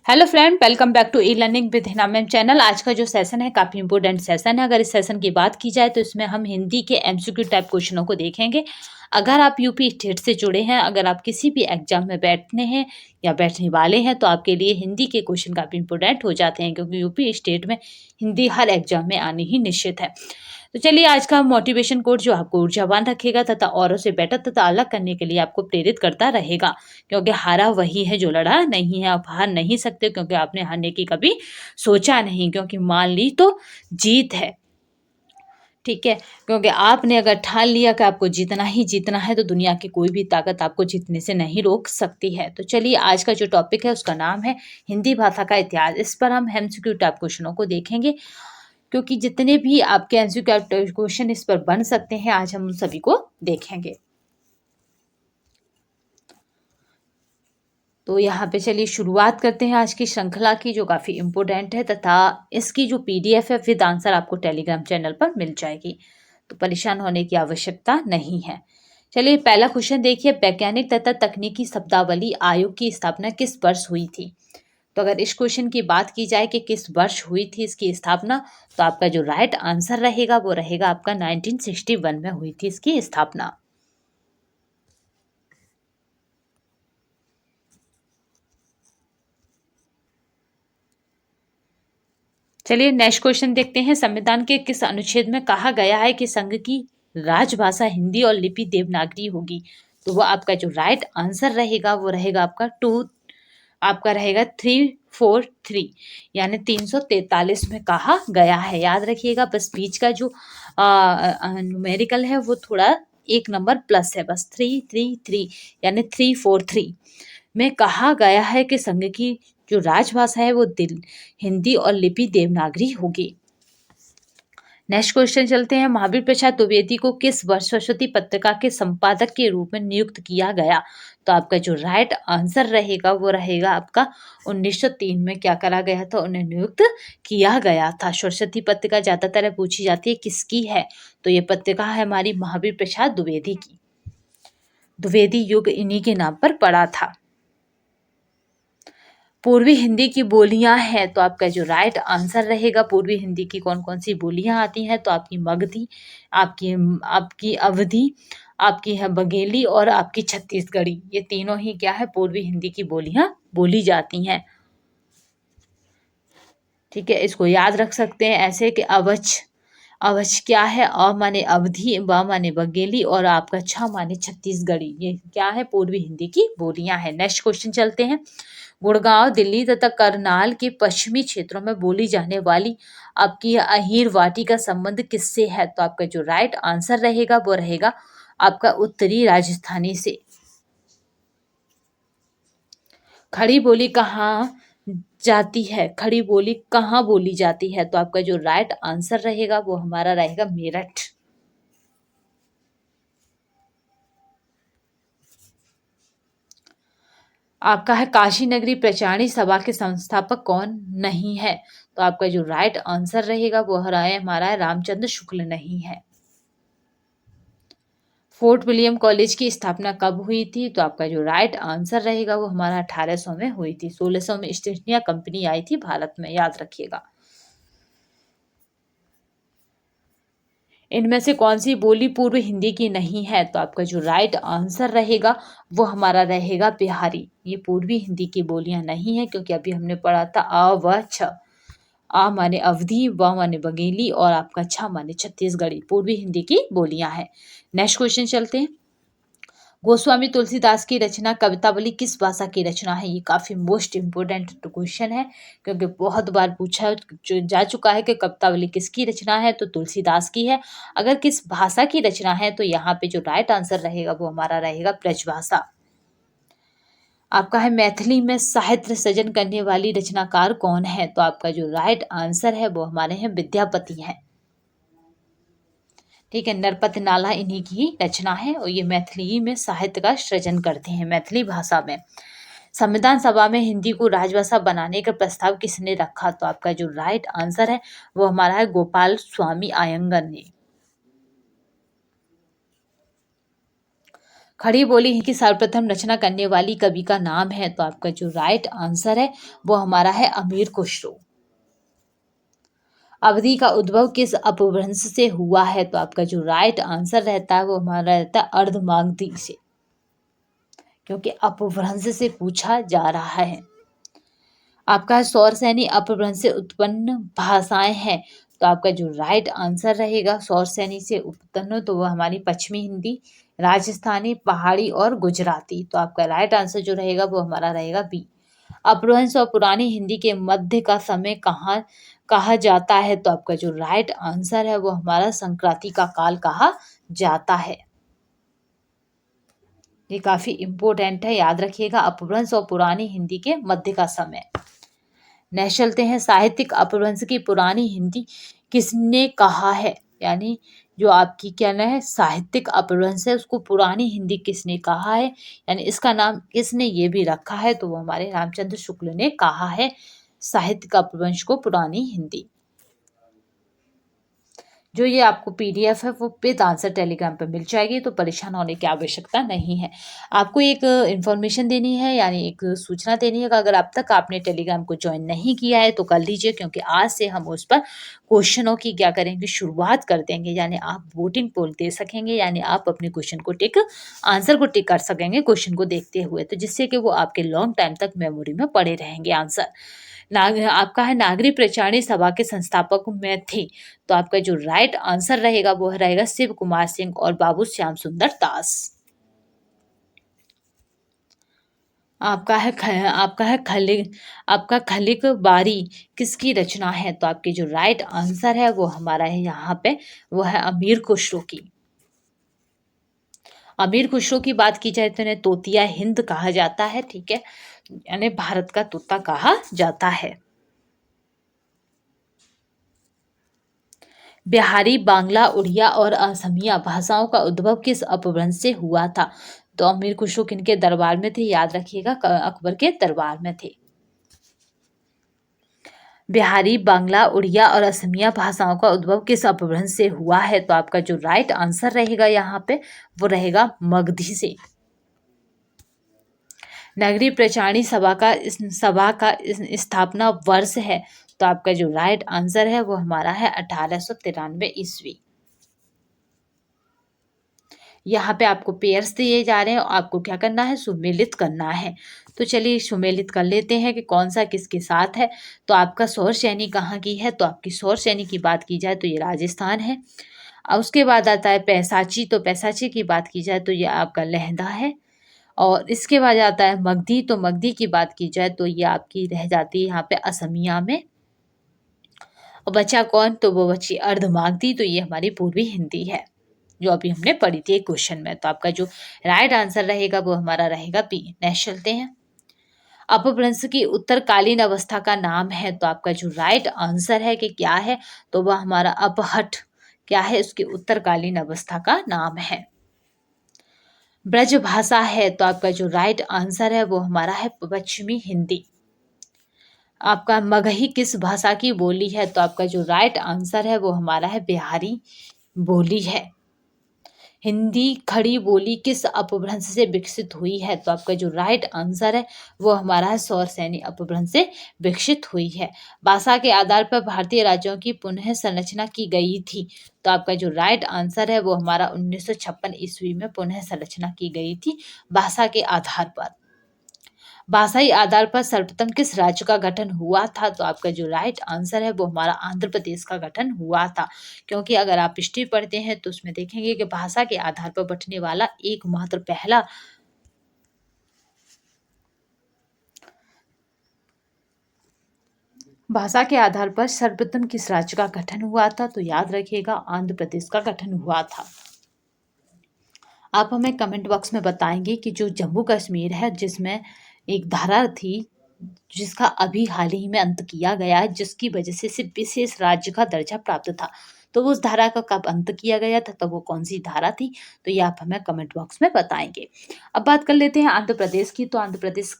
Hello friend, welcome back to E learning with Hina ma'am channel. आज का जो session है काफ़ी इंपॉर्टेंट सेशन है। अगर इस सेशन की बात की जाए तो इसमें हम हिंदी के एमसीक्यू टाइप क्वेश्चनों को देखेंगे। अगर आप यूपी स्टेट से जुड़े हैं, अगर आप किसी भी एग्जाम में बैठने हैं या बैठने वाले हैं तो आपके लिए हिंदी के क्वेश्चन काफ़ी इंपॉर्टेंट हो जाते हैं, क्योंकि यूपी स्टेट में हिंदी हर एग्जाम में आनी ही निश्चित है। तो चलिए, आज का मोटिवेशन कोड जो आपको ऊर्जावान रखेगा तथा औरों से बेटर तथा अलग करने के लिए आपको प्रेरित करता रहेगा, क्योंकि हारा वही है जो लड़ा नहीं है। आप हार नहीं सकते, क्योंकि आपने हारने की कभी सोचा नहीं, क्योंकि मान ली तो जीत है। ठीक है, क्योंकि आपने अगर ठान लिया कि आपको जीतना ही जीतना है तो दुनिया की कोई भी ताकत आपको जीतने से नहीं रोक सकती है। तो चलिए, आज का जो टॉपिक है उसका नाम है हिंदी भाषा का इतिहास। इस पर हम एमसीक्यू टाइप क्वेश्चनों को देखेंगे, क्योंकि जितने भी आपके एमसीक्यू टाइप क्वेश्चन इस पर बन सकते हैं आज हम उन सभी को देखेंगे। तो यहाँ पे चलिए शुरुआत करते हैं आज की श्रृंखला की, जो काफ़ी इम्पोर्टेंट है, तथा इसकी जो पीडीएफ है विद आंसर आपको टेलीग्राम चैनल पर मिल जाएगी, तो परेशान होने की आवश्यकता नहीं है। चलिए, पहला क्वेश्चन देखिए। वैज्ञानिक तथा तकनीकी शब्दावली आयोग की स्थापना किस वर्ष हुई थी? तो अगर इस क्वेश्चन की बात की जाए कि किस वर्ष हुई थी इसकी स्थापना, तो आपका जो राइट आंसर रहेगा वो रहेगा आपका 1961 में हुई थी इसकी स्थापना। चलिए, नेक्स्ट क्वेश्चन देखते हैं। संविधान के किस अनुच्छेद में कहा गया है कि संघ की राजभाषा हिंदी और लिपि देवनागरी होगी? तो वो आपका जो राइट आंसर रहेगा वो रहेगा आपका आपका रहेगा 343, यानी 343 में कहा गया है। याद रखिएगा, बस बीच का जो न्यूमेरिकल है वो थोड़ा एक नंबर प्लस है, बस 333 यानी 343 में कहा गया है कि संघ की जो राजभाषा है वो हिंदी और लिपि देवनागरी होगी। नेक्स्ट क्वेश्चन चलते हैं। महावीर प्रसाद द्विवेदी को किस वर्ष सरस्वती पत्रिका के संपादक के रूप में नियुक्त किया गया? तो आपका जो राइट आंसर रहेगा वो रहेगा आपका 1903 में क्या करा गया था, उन्हें नियुक्त किया गया था। सरस्वती पत्रिका ज्यादातर पूछी जाती है किसकी है, तो ये पत्रिका है हमारी महावीर प्रसाद द्विवेदी की। द्विवेदी युग इन्हीं के नाम पर पड़ा था। पूर्वी हिंदी की बोलियां हैं, तो आपका जो राइट आंसर रहेगा पूर्वी हिंदी की कौन कौन सी बोलियां आती हैं, तो आपकी मगधी, आपकी आपकी अवधी, आपकी है बघेली और आपकी छत्तीसगढ़ी। ये तीनों ही क्या है, पूर्वी हिंदी की बोलियां बोली जाती हैं। ठीक है, इसको याद रख सकते हैं ऐसे कि अवच, अवच क्या है, अ माने अवधि, ब माने बघेली और आपका छ माने छत्तीसगढ़ी। ये क्या है, पूर्वी हिंदी की बोलियां हैं। नेक्स्ट क्वेश्चन चलते हैं। गुड़गांव, दिल्ली तथा करनाल के पश्चिमी क्षेत्रों में बोली जाने वाली आपकी अहीर वाटी का संबंध किससे है? तो आपका जो राइट आंसर रहेगा वो रहेगा आपका उत्तरी राजस्थानी से। खड़ी बोली कहाँ जाती है, खड़ी बोली कहाँ बोली जाती है? तो आपका जो राइट आंसर रहेगा वो हमारा रहेगा मेरठ। आपका है काशी नगरी प्रचारणी सभा के संस्थापक कौन नहीं है? तो आपका जो राइट आंसर रहेगा वो हमारा है रामचंद्र शुक्ल नहीं है। फोर्ट विलियम कॉलेज की स्थापना कब हुई थी? तो आपका जो राइट आंसर रहेगा वो हमारा 1800 में हुई थी। 1600 में ईस्ट इंडिया कंपनी आई थी भारत में, याद रखिएगा। इनमें से कौन सी बोली पूर्व हिंदी की नहीं है? तो आपका जो राइट आंसर रहेगा वो हमारा रहेगा बिहारी। ये पूर्वी हिंदी की बोलियां नहीं है, क्योंकि अभी हमने पढ़ा था अ व छ। आ माने अवधि, व माने बघेली और आपका छ माने छत्तीसगढ़ी, पूर्वी हिंदी की बोलियां हैं। नेक्स्ट क्वेश्चन चलते हैं। गोस्वामी तुलसीदास की रचना कवितावली किस भाषा की रचना है? ये काफी मोस्ट इंपोर्टेंट क्वेश्चन है, क्योंकि बहुत बार पूछा जा चुका है कि कवितावली किसकी रचना है, तो तुलसीदास की है। अगर किस भाषा की रचना है तो यहाँ पे जो राइट आंसर रहेगा वो हमारा रहेगा ब्रजभाषा। आपका है मैथिली में साहित्य सृजन करने वाली रचनाकार कौन है? तो आपका जो राइट आंसर है वो हमारे हैं विद्यापति हैं। ठीक है, नरपत नाला इन्हीं की ही रचना है और ये मैथिली में साहित्य का सृजन करते हैं मैथिली भाषा में। संविधान सभा में हिंदी को राजभाषा बनाने का प्रस्ताव किसने रखा? तो आपका जो राइट आंसर है वो हमारा है गोपाल स्वामी अयंगर ने। खड़ी बोली की सर्वप्रथम रचना करने वाली कवि का नाम है, तो आपका जो राइट आंसर है वो हमारा है अमीर खुसरो। अवधि का उद्भव किस अपभ्रंश से हुआ है, तो आपका जो राइट आंसर रहता है वो हमारा रहता है अर्धमागधी से, क्योंकि अपभ्रंश से पूछा जा रहा है। आपका सौर सैनी अपभ्रंश से उत्पन्न भाषाएं हैं, तो आपका जो राइट आंसर रहेगा सौर सैनी से उत्पन्न, तो वो हमारी पश्चिमी हिंदी, राजस्थानी, पहाड़ी और गुजराती। तो आपका राइट आंसर जो रहेगा वो हमारा रहेगा बी। अपभ्रंश और पुरानी हिंदी के मध्य का समय कहाँ कहा जाता है, तो आपका जो राइट आंसर है वो हमारा संक्रांति का काल कहा जाता है। ये काफी इंपॉर्टेंट है, याद रखिएगा, अपभ्रंश और पुरानी हिंदी के मध्य का समय। नेक्स्ट चलते हैं, साहित्यिक अपभ्रंश की पुरानी हिंदी किसने कहा है, यानी जो आपकी क्या ना है साहित्यिक अपभ्रंश है उसको पुरानी हिंदी किसने कहा है, यानी इसका नाम किसने ये भी रखा है, तो वो हमारे रामचंद्र शुक्ल ने कहा है साहित्यिक अपभ्रंश को पुरानी हिंदी। जो ये आपको पीडीएफ है वो विद आंसर टेलीग्राम पर मिल जाएगी, तो परेशान होने की आवश्यकता नहीं है। आपको एक इन्फॉर्मेशन देनी है, यानी एक सूचना देनी है कि अगर अब तक आपने टेलीग्राम को ज्वाइन नहीं किया है तो कर लीजिए, क्योंकि आज से हम उस पर क्वेश्चनों की क्या करेंगे शुरुआत कर देंगे, यानी आप वोटिंग पोल दे सकेंगे, यानी आप अपने क्वेश्चन को टिक आंसर को टिक कर सकेंगे क्वेश्चन को देखते हुए, तो जिससे कि वो आपके लॉन्ग टाइम तक मेमोरी में पड़े रहेंगे आंसर। आपका है नागरिक प्रचारणी सभा के संस्थापक में थे, तो आपका जो राइट आंसर रहेगा वो रहेगा शिव कुमार सिंह और बाबू श्याम सुंदर दास। आपका खलिक बारी किसकी रचना है, तो आपकी जो राइट आंसर है वो हमारा है यहाँ पे वो है अमीर खुसरो की। अमीर खुसरो की बात की जाए तो इन्हें तोतिया हिंद कहा जाता है, ठीक है, यानी भारत का तोता कहा जाता है। बिहारी, बांग्ला, उड़िया और असमिया भाषाओं का उद्भव किस अपभ्रंश से हुआ था, तो अमीर खुसरो किनके दरबार में थे, याद रखिएगा अकबर के दरबार में थे। बिहारी, बांग्ला, उड़िया और असमिया भाषाओं का उद्भव किस अपभ्रंश से हुआ है, तो आपका जो राइट आंसर रहेगा यहाँ पे वो रहेगा मगधी से। नगरीय प्रचारणी सभा का स्थापना वर्ष है, तो आपका जो राइट आंसर है वो हमारा है 1893 ईस्वी। यहाँ पे आपको पेयर्स दिए जा रहे हैं और आपको क्या करना है सुमेलित करना है, तो चलिए सुमेलित कर लेते हैं कि कौन सा किसके साथ है। तो आपका सौर सैनी कहाँ की है, तो आपकी सौर सैनी की बात की जाए तो ये राजस्थान है। और उसके बाद आता है पैसाची, तो पैसाची की बात की जाए तो ये आपका लहदा है। और इसके बाद आता है मगधी, तो मगधी की बात की जाए तो ये आपकी रह जाती है यहाँ पे असमिया में। और बचा कौन, तो वो बची अर्धमागधी, तो ये हमारी पूर्वी हिंदी है जो अभी हमने पढ़ी थी एक क्वेश्चन में। तो आपका जो राइट आंसर रहेगा वो हमारा रहेगा बी। नेक्स्ट चलते हैं, अपभ्रंश की उत्तरकालीन अवस्था का नाम है, तो आपका जो राइट आंसर है कि क्या है, तो वह हमारा अपहठ क्या है उसकी उत्तरकालीन अवस्था का नाम है। ब्रज भाषा है, तो आपका जो राइट आंसर है वो हमारा है पश्चिमी हिंदी। आपका मगही किस भाषा की बोली है, तो आपका जो राइट आंसर है वो हमारा है बिहारी बोली है। हिंदी खड़ी बोली किस अपभ्रंश से विकसित हुई है, तो आपका जो राइट आंसर है वो हमारा है सौर सैनी अपभ्रंश से विकसित हुई है। भाषा के आधार पर भारतीय राज्यों की पुनः संरचना की गई थी, तो आपका जो राइट आंसर है वो हमारा 1956 ईस्वी में पुनः संरचना की गई थी भाषा के आधार पर। भाषाई आधार पर सर्वप्रथम किस राज्य का गठन हुआ था, तो आपका जो राइट आंसर है वो हमारा आंध्र प्रदेश का गठन हुआ था, क्योंकि अगर आप हिस्ट्री पढ़ते हैं तो उसमें देखेंगे कि भाषा के आधार पर बंटने वाला एकमात्र पहला भाषा के आधार पर सर्वप्रथम किस राज्य का गठन हुआ था, तो याद रखिएगा आंध्र प्रदेश का गठन हुआ था। आप हमें कमेंट बॉक्स में बताएंगे कि जो जम्मू कश्मीर है जिसमें एक धारा थी जिसका अभी हाल ही में अंत किया गया है, जिसकी वजह से सिर्फ विशेष राज्य का दर्जा प्राप्त था, तो उस धारा का कब अंत किया गया था, तो वो कौन सी धारा थी, तो ये आप हमें कमेंट बॉक्स में बताएंगे। अब बात कर लेते हैं आंध्र प्रदेश की, तो आंध्र प्रदेश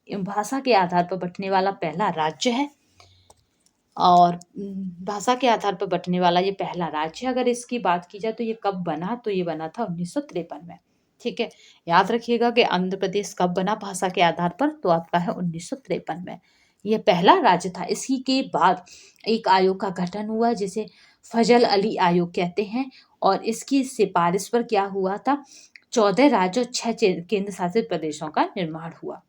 भाषा के आधार पर बंटने वाला पहला राज्य है और भाषा के आधार पर बंटने वाला ये पहला राज्य है। अगर इसकी बात की जाए तो ये कब बना, तो ये बना था 1953 में। ठीक है, याद रखिएगा कि आंध्र प्रदेश कब बना भाषा के आधार पर, तो आपका है 1953 में। यह पहला राज्य था। इसी के बाद एक आयोग का गठन हुआ जिसे फजल अली आयोग कहते हैं, और इसकी सिफारिश पर क्या हुआ था, 14 राज्यों और 6 केंद्र शासित प्रदेशों का निर्माण हुआ।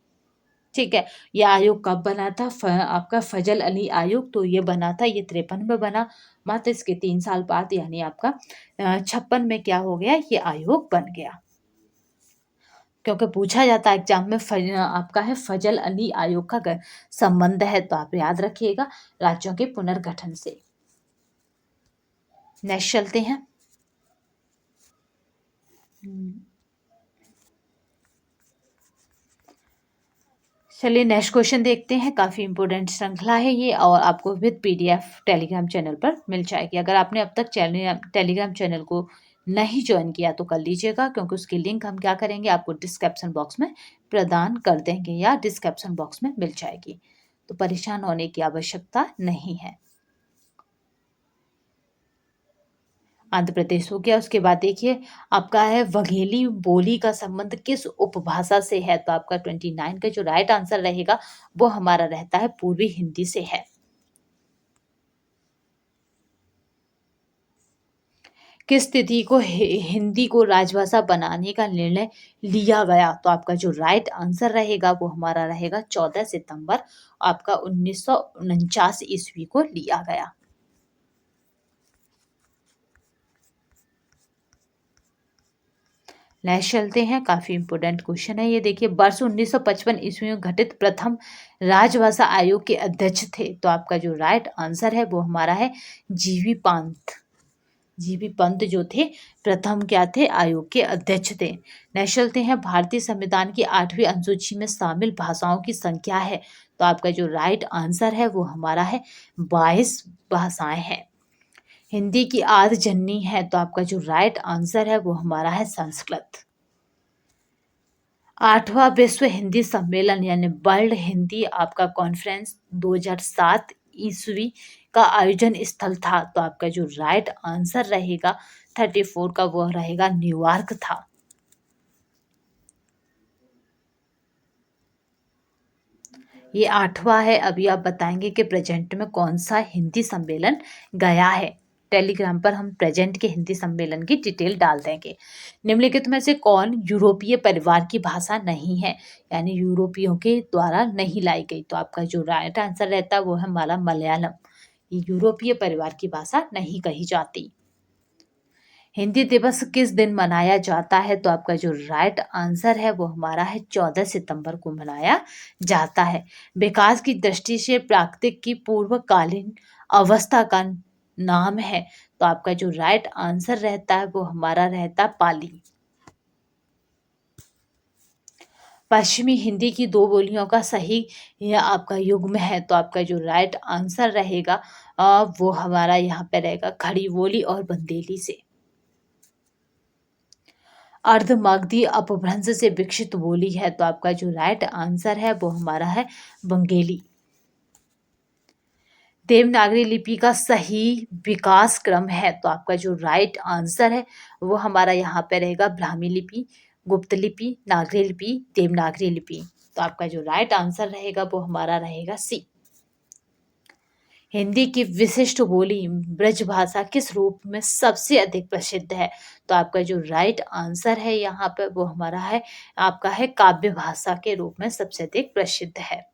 ठीक है, यह आयोग कब बना था, आपका फजल अली आयोग, तो ये बना था, ये 53 में बना। मात्र इसके 3 साल बाद यानी आपका 56 में क्या हो गया, ये आयोग बन गया। क्योंकि पूछा जाता है एग्जाम में आपका है फजल अली आयोग का संबंध है, तो आप याद रखिएगा राज्यों के पुनर्गठन से। नेक्स्ट चलते हैं। चलिए नेक्स्ट क्वेश्चन देखते हैं। काफ़ी इंपॉर्टेंट श्रृंखला है ये, और आपको विद पीडीएफ टेलीग्राम चैनल पर मिल जाएगी। अगर आपने अब तक टेलीग्राम चैनल को नहीं ज्वाइन किया तो कर लीजिएगा, क्योंकि उसकी लिंक हम क्या करेंगे, आपको डिस्क्रिप्शन बॉक्स में प्रदान कर देंगे, या डिस्क्रिप्शन बॉक्स में मिल जाएगी, तो परेशान होने की आवश्यकता नहीं है। आंध्र प्रदेश हो गया। उसके बाद देखिए आपका है वघेली बोली का संबंध किस उपभाषा से है, तो आपका 29 का जो राइट आंसर रहेगा वो हमारा रहता है पूर्वी हिंदी से है। किस तिथि को हिंदी को राजभाषा बनाने का निर्णय लिया गया, तो आपका जो राइट आंसर रहेगा वो हमारा रहेगा 14 सितंबर आपका 1949 ईस्वी को लिया गया। नेक्स्ट चलते हैं। काफी इंपोर्टेंट क्वेश्चन है ये, देखिए वर्ष 1955 ईस्वी में घटित प्रथम राजभाषा आयोग के अध्यक्ष थे, तो आपका जो राइट आंसर है वो हमारा है जीवी पंत। जीवी पंत जो थे प्रथम क्या थे, आयोग के अध्यक्ष थे। नेक्स्ट चलते हैं। भारतीय संविधान की 8वीं अनुसूची में शामिल भाषाओं की संख्या है, तो आपका जो राइट आंसर है वो हमारा है 22 भाषाएं हैं। हिंदी की आद्य जननी है, तो आपका जो राइट आंसर है वो हमारा है संस्कृत। 8वां विश्व हिंदी सम्मेलन यानी वर्ल्ड हिंदी आपका कॉन्फ्रेंस 2007 ईस्वी का आयोजन स्थल था, तो आपका जो राइट आंसर रहेगा 34 का वो रहेगा न्यूयॉर्क था। ये 8वां है। अभी आप बताएंगे कि प्रेजेंट में कौन सा हिंदी सम्मेलन गया है। टेलीग्राम पर हम प्रेजेंट के हिंदी सम्मेलन की डिटेल डाल देंगे। निम्नलिखित में से कौन यूरोपीय परिवार की भाषा नहीं है, यानी यूरोपियों के द्वारा नहीं लाई गई, तो आपका जो राइट आंसर रहता है वो है हमारा मलयालम। ये यूरोपीय परिवार की भाषा नहीं कही जाती। हिंदी दिवस किस दिन मनाया जाता है, तो आपका जो राइट आंसर है वो हमारा है 14 सितंबर को मनाया जाता है। विकास की दृष्टि से प्राकृतिक की पूर्वकालीन अवस्था का नाम है, तो आपका जो राइट आंसर रहता है वो हमारा रहता है पाली। पश्चिमी हिंदी की 2 बोलियों का सही यह आपका युग्म है, तो आपका जो राइट आंसर रहेगा वो हमारा यहाँ पे रहेगा खड़ी बोली और बंदेली से। अर्धमागधी अपभ्रंश से विकसित बोली है, तो आपका जो राइट आंसर है वो हमारा है बंगेली। देवनागरी लिपि का सही विकास क्रम है, तो आपका जो राइट आंसर है वो हमारा यहाँ पे रहेगा ब्राह्मी लिपि, गुप्त लिपि, नागरी लिपि, देवनागरी लिपि, तो आपका जो राइट आंसर रहेगा वो हमारा रहेगा सी। हिंदी की विशिष्ट बोली ब्रजभाषा किस रूप में सबसे अधिक प्रसिद्ध है, तो आपका जो राइट आंसर है यहाँ पे वो हमारा है आपका है काव्य भाषा के रूप में सबसे अधिक प्रसिद्ध है।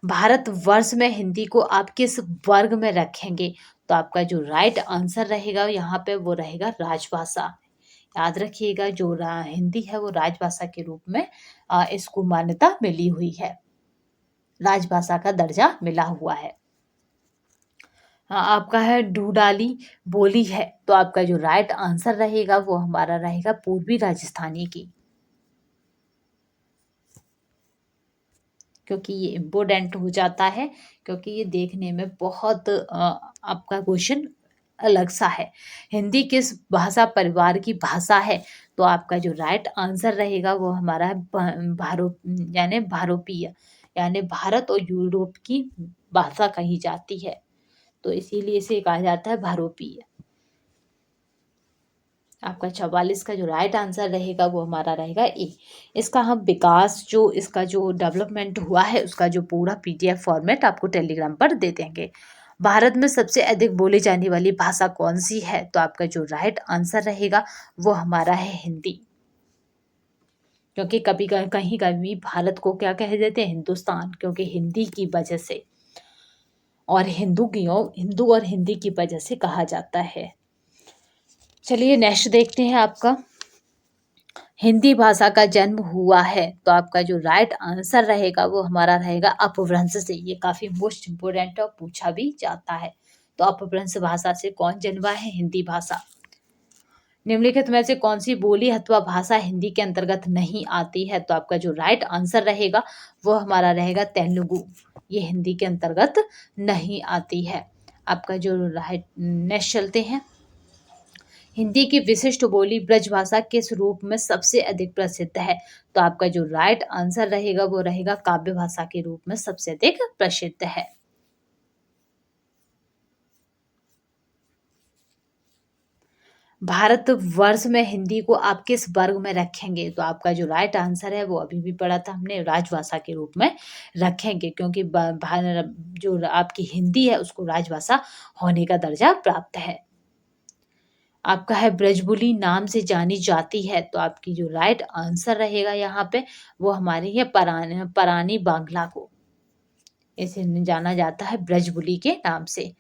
भारतवर्ष में हिंदी को आप किस वर्ग में रखेंगे, तो आपका जो राइट आंसर रहेगा यहाँ पे वो रहेगा राजभाषा। याद रखिएगा जो हिंदी है वो राजभाषा के रूप में इसको मान्यता मिली हुई है, राजभाषा का दर्जा मिला हुआ है। आपका है ढूंढाली बोली है, तो आपका जो राइट आंसर रहेगा वो हमारा रहेगा पूर्वी राजस्थानी की, क्योंकि ये इम्पोर्टेंट हो जाता है, क्योंकि ये देखने में बहुत आपका क्वेश्चन अलग सा है। हिंदी किस भाषा परिवार की भाषा है, तो आपका जो राइट आंसर रहेगा वो हमारा है यानी भारोपीय, यानी भारत और यूरोप की भाषा कही जाती है, तो इसीलिए इसे कहा जाता है भारोपीय। आपका 44 का जो राइट आंसर रहेगा वो हमारा रहेगा ए। इसका हम विकास जो इसका जो डेवलपमेंट हुआ है उसका जो पूरा पीडीएफ फॉर्मेट आपको टेलीग्राम पर दे देंगे। भारत में सबसे अधिक बोली जाने वाली भाषा कौन सी है? तो आपका जो राइट आंसर रहेगा वो हमारा है हिंदी। क्योंकि कभी कहीं कभी भारत को क्या कह देते हैं? हिंदुस्तान, क्योंकि हिंदी की वजह से और हिंदू और हिंदी की वजह से कहा जाता है। चलिए नेक्स्ट देखते हैं। आपका हिंदी भाषा का जन्म हुआ है, तो आपका जो राइट आंसर रहेगा वो हमारा रहेगा अपभ्रंश से। ये काफी मोस्ट इम्पोर्टेंट और पूछा भी जाता है। तो अपभ्रंश भाषा से कौन जन्मा है? हिंदी भाषा। निम्नलिखित में से कौन सी बोली अथवा भाषा हिंदी के अंतर्गत नहीं आती है? तो आपका जो राइट आंसर रहेगा वो हमारा रहेगा तेलुगु। ये हिंदी के अंतर्गत नहीं आती है। आपका जो राइट नेक्स्ट चलते हैं। हिंदी की विशिष्ट बोली ब्रजभाषा किस रूप में सबसे अधिक प्रसिद्ध है? तो आपका जो राइट आंसर रहेगा वो रहेगा काव्य भाषा के रूप में सबसे अधिक प्रसिद्ध है। भारत वर्ष में हिंदी को आप किस वर्ग में रखेंगे? तो आपका जो राइट आंसर है वो अभी भी पढ़ा था हमने, राजभाषा के रूप में रखेंगे, क्योंकि जो आपकी हिंदी है उसको राजभाषा होने का दर्जा प्राप्त है। आपका है ब्रजबुली नाम से जानी जाती है, तो आपकी जो राइट आंसर रहेगा यहाँ पे वो हमारी है परानी बांग्ला को, इसे जाना जाता है ब्रजबुली के नाम से।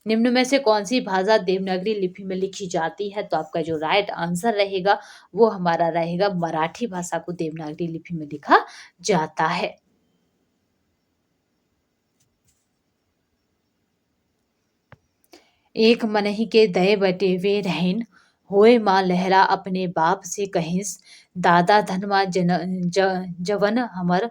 निम्न में से कौन सी भाषा देवनागरी लिपि में लिखी जाती है? तो आपका जो राइट आंसर रहेगा वो हमारा रहेगा मराठी भाषा को देवनागरी लिपि में लिखा जाता है। एक मनहि के दए बटे वे रहन, होए माँ लहरा अपने बाप से कहिस, दादा धनमा जवन हमर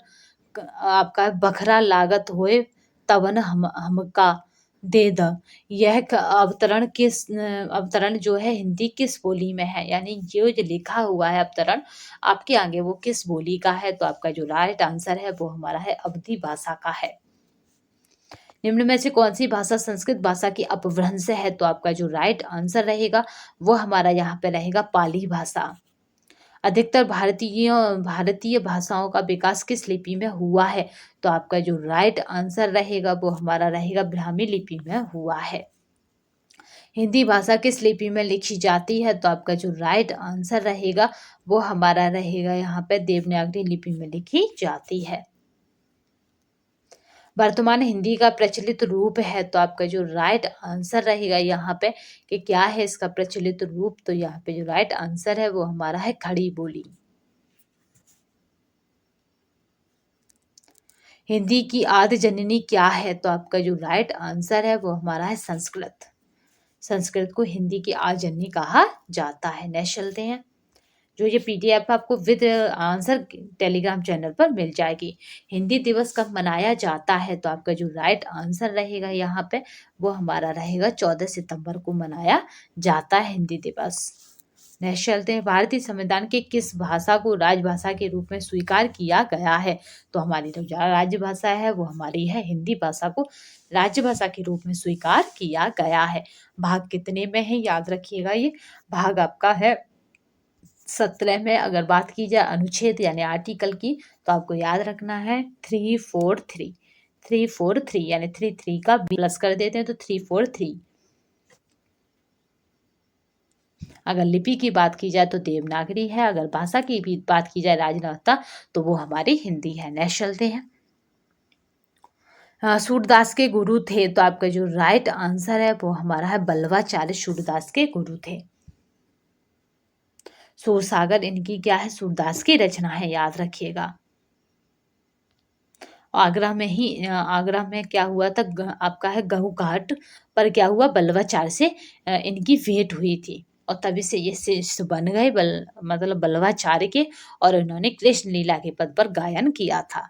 आपका बखरा लागत होए तवन हमका दे द। यह अवतरण जो है हिंदी किस बोली में है? यानी ये जो लिखा हुआ है अवतरण आपके आगे वो किस बोली का है? तो आपका जो राइट आंसर है वो हमारा है अवधी भाषा का है। निम्न में से कौन सी भाषा संस्कृत भाषा की अपभ्रंश है? तो आपका जो राइट आंसर रहेगा वो हमारा यहाँ पे रहेगा पाली भाषा। अधिकतर भारतीय भाषाओं का विकास किस लिपि में हुआ है? तो आपका जो राइट आंसर रहेगा वो हमारा रहेगा ब्राह्मी लिपि में हुआ है। हिंदी भाषा किस लिपि में लिखी जाती है? तो आपका जो राइट आंसर रहेगा वो हमारा रहेगा यहाँ पे देवनागरी लिपि में लिखी जाती है। वर्तमान हिंदी का प्रचलित रूप है, तो आपका जो राइट आंसर रहेगा यहाँ पे कि क्या है इसका प्रचलित रूप? तो यहाँ पे जो राइट आंसर है वो हमारा है खड़ी बोली। हिंदी की आदि जननी क्या है? तो आपका जो राइट आंसर है वो हमारा है संस्कृत। संस्कृत को हिंदी की आदि जननी कहा जाता है। नेक्स्ट चलते हैं। जो ये पीडीएफ आपको विद आंसर टेलीग्राम चैनल पर मिल जाएगी। हिंदी दिवस कब मनाया जाता है? तो आपका जो राइट आंसर रहेगा यहाँ पे वो हमारा रहेगा 14 सितंबर को मनाया जाता है हिंदी दिवस। नेक्स्ट चलते हैं। भारतीय संविधान के किस भाषा को राजभाषा के रूप में स्वीकार किया गया है? तो हमारी जो राजभाषा है वो हमारी है हिंदी भाषा को राजभाषा के रूप में स्वीकार किया गया है। भाग कितने में है याद रखिएगा, ये भाग आपका है 17 में। अगर बात की जाए अनुच्छेद यानी आर्टिकल की तो आपको याद रखना है 343 343 यानी 33 का प्लस कर देते हैं तो 343। अगर लिपि की बात की जाए तो देवनागरी है, अगर भाषा की भी बात की जाए राजभाषा तो वो हमारी हिंदी है। नेक्स्ट चलते हैं। सूरदास के गुरु थे, तो आपका जो राइट आंसर है वो हमारा है बल्लवाचार्य सूरदास के गुरु थे। सूरसागर इनकी क्या है? सूरदास की रचना है, याद रखिएगा। आगरा में क्या हुआ था? आपका है गहू घाट पर क्या हुआ? बल्लवाचार्य से इनकी भेंट हुई थी और तभी से ये शिष्य बन गए मतलब बल्लवाचार्य के, और उन्होंने कृष्ण लीला के पद पर गायन किया था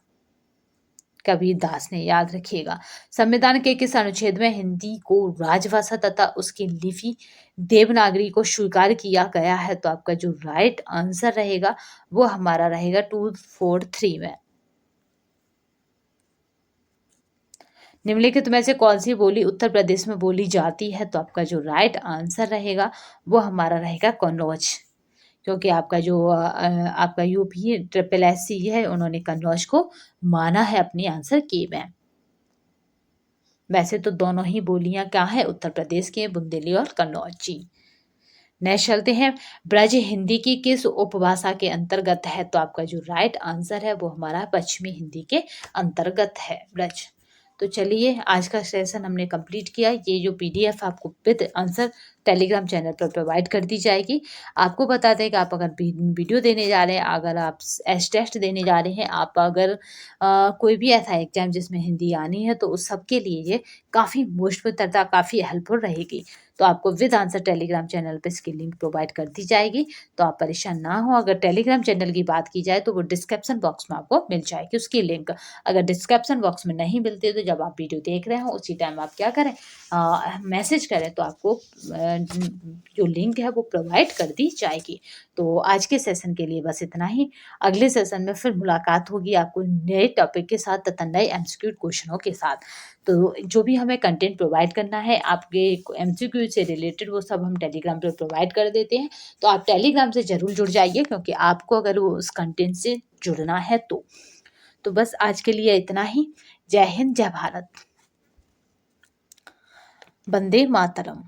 कबीर दास ने, याद रखिएगा। संविधान के किस अनुच्छेद में हिंदी को राजभाषा तथा उसकी लिपि देवनागरी को स्वीकार किया गया है? तो आपका जो राइट आंसर रहेगा वो हमारा रहेगा 243 में। निम्नलिखित में से कौन सी बोली उत्तर प्रदेश में बोली जाती है? तो आपका जो राइट आंसर रहेगा वो हमारा रहेगा कन्नौज, क्योंकि आपका जो आपका यूपी ट्रिपल एस सी है, उन्होंने कन्नौज को माना है अपनी आंसर की में। वैसे तो दोनों ही बोलियां क्या है, उत्तर प्रदेश की है, बुंदेली और कन्नौज जी। नेक्स्ट चलते हैं, ब्रज हिंदी की किस उपभाषा के अंतर्गत है? तो आपका जो राइट आंसर है वो हमारा पश्चिमी हिंदी के अंतर्गत है ब्रज। तो चलिए आज का सेशन हमने कंप्लीट किया। ये जो पीडीएफ आपको विद आंसर टेलीग्राम चैनल पर प्रोवाइड कर दी जाएगी। आपको बता दें कि आप अगर वीडियो देने जा रहे हैं, अगर आप एस टेस्ट देने जा रहे हैं, आप अगर कोई भी ऐसा एग्जाम जिसमें हिंदी आनी है, तो उस सबके लिए ये काफ़ी मुश्किल काफ़ी हेल्पफुल रहेगी। तो आपको विद आंसर टेलीग्राम चैनल पे इसकी लिंक प्रोवाइड कर दी जाएगी, तो आप परेशान ना हो। अगर टेलीग्राम चैनल की बात की जाए तो वो डिस्क्रिप्शन बॉक्स में आपको मिल जाएगी उसकी लिंक। अगर डिस्क्रिप्शन बॉक्स में नहीं मिलती तो जब आप वीडियो देख रहे हो उसी टाइम आप क्या करें, मैसेज करें, तो आपको जो लिंक है वो प्रोवाइड कर दी जाएगी। तो आज के सेशन के लिए बस इतना ही। अगले सेशन में फिर मुलाकात होगी आपको नए टॉपिक के साथ तथा नए एमसीक्यू क्वेश्चनों के साथ। तो जो भी हमें कंटेंट प्रोवाइड करना है आपके एमसीक्यू से रिलेटेड, वो सब हम टेलीग्राम पे प्रोवाइड कर देते हैं। तो आप टेलीग्राम से ज़रूर जुड़ जाइए, क्योंकि आपको अगर वो उस कंटेंट से जुड़ना है तो बस आज के लिए इतना ही। जय हिंद, जय भारत, वंदे मातरम।